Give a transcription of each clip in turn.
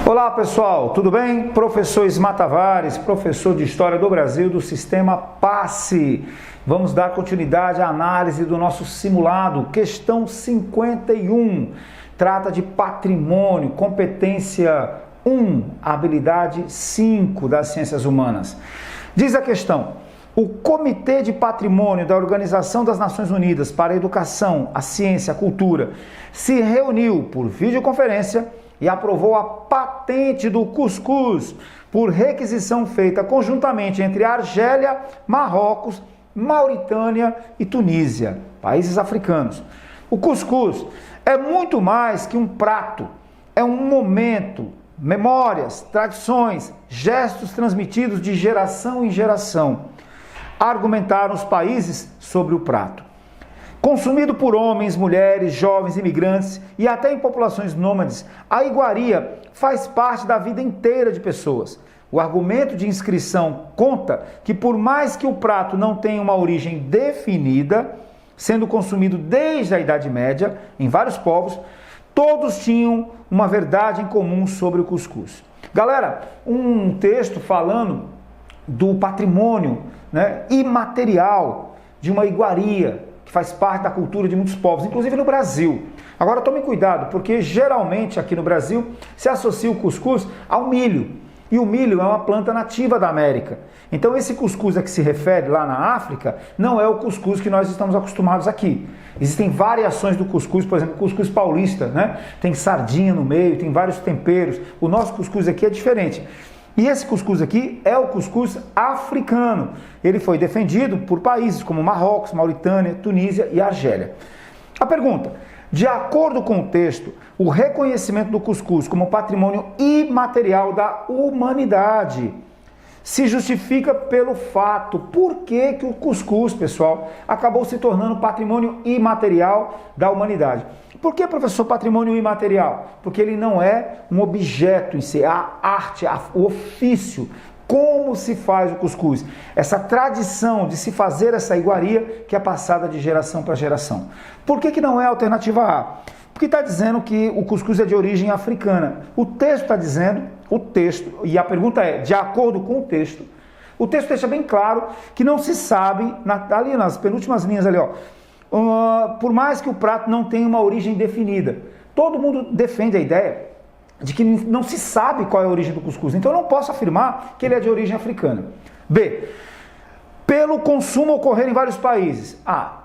Olá pessoal, tudo bem? Professor Ismar Tavares, professor de História do Brasil do Sistema PASSE. Vamos dar continuidade à análise do nosso simulado, questão 51. Trata de patrimônio, competência 1, habilidade 5 das ciências humanas. Diz a questão: o Comitê de Patrimônio da Organização das Nações Unidas para a Educação, a Ciência e a Cultura se reuniu por videoconferência e aprovou a patente do cuscuz por requisição feita conjuntamente entre Argélia, Marrocos, Mauritânia e Tunísia, países africanos. O cuscuz é muito mais que um prato, é um momento, memórias, tradições, gestos transmitidos de geração em geração. Argumentaram os países sobre o prato. Consumido por homens, mulheres, jovens, imigrantes e até em populações nômades, a iguaria faz parte da vida inteira de pessoas. O argumento de inscrição conta que por mais que o prato não tenha uma origem definida, sendo consumido desde a Idade Média, em vários povos, todos tinham uma verdade em comum sobre o cuscuz. Galera, um texto falando do patrimônio, imaterial de uma iguaria, que faz parte da cultura de muitos povos, inclusive no Brasil. Agora tome cuidado, porque geralmente aqui no Brasil se associa o cuscuz ao milho. E o milho é uma planta nativa da América. Então esse cuscuz a que se refere lá na África não é o cuscuz que nós estamos acostumados aqui. Existem variações do cuscuz, por exemplo, o cuscuz paulista, tem sardinha no meio, tem vários temperos. O nosso cuscuz aqui é diferente. E esse cuscuz aqui é o cuscuz africano. Ele foi defendido por países como Marrocos, Mauritânia, Tunísia e Argélia. A pergunta: de acordo com o texto, o reconhecimento do cuscuz como patrimônio imaterial da humanidade se justifica pelo fato por que o cuscuz, pessoal, acabou se tornando patrimônio imaterial da humanidade. Por que, professor, patrimônio imaterial? Porque ele não é um objeto em si, a arte, o ofício, como se faz o cuscuz. Essa tradição de se fazer essa iguaria que é passada de geração para geração. Por que não é a alternativa A? Porque está dizendo que o cuscuz é de origem africana. O texto está dizendo, e a pergunta é, de acordo com o texto deixa bem claro que não se sabe, ali nas penúltimas linhas ali, por mais que o prato não tenha uma origem definida. Todo mundo defende a ideia de que não se sabe qual é a origem do cuscuz. Então eu não posso afirmar que ele é de origem africana. B, pelo consumo ocorrer em vários países.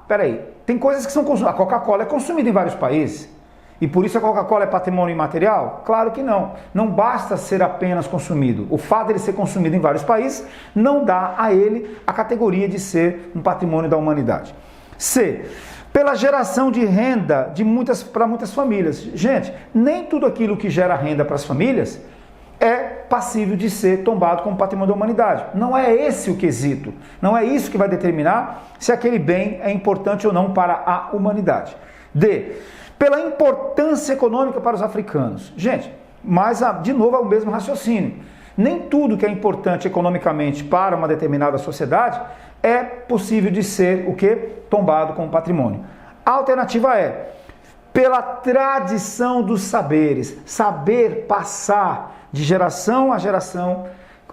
Peraí, tem coisas que são consumidas. A Coca-Cola é consumida em vários países. E por isso a Coca-Cola é patrimônio imaterial? Claro que não. Não basta ser apenas consumido. O fato de ele ser consumido em vários países não dá a ele a categoria de ser um patrimônio da humanidade. C, pela geração de renda para muitas famílias. Gente, nem tudo aquilo que gera renda para as famílias é passível de ser tombado como patrimônio da humanidade. Não é esse o quesito. Não é isso que vai determinar se aquele bem é importante ou não para a humanidade. D, pela importância econômica para os africanos. Gente, mas de novo é o mesmo raciocínio. Nem tudo que é importante economicamente para uma determinada sociedade é possível de ser tombado como patrimônio. A alternativa é pela tradição dos saberes, saber passar de geração a geração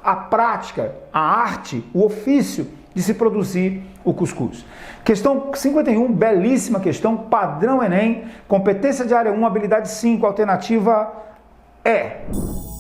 a prática, a arte, o ofício de se produzir o cuscuz. Questão 51, belíssima questão, padrão Enem, competência de área 1, habilidade 5, alternativa E.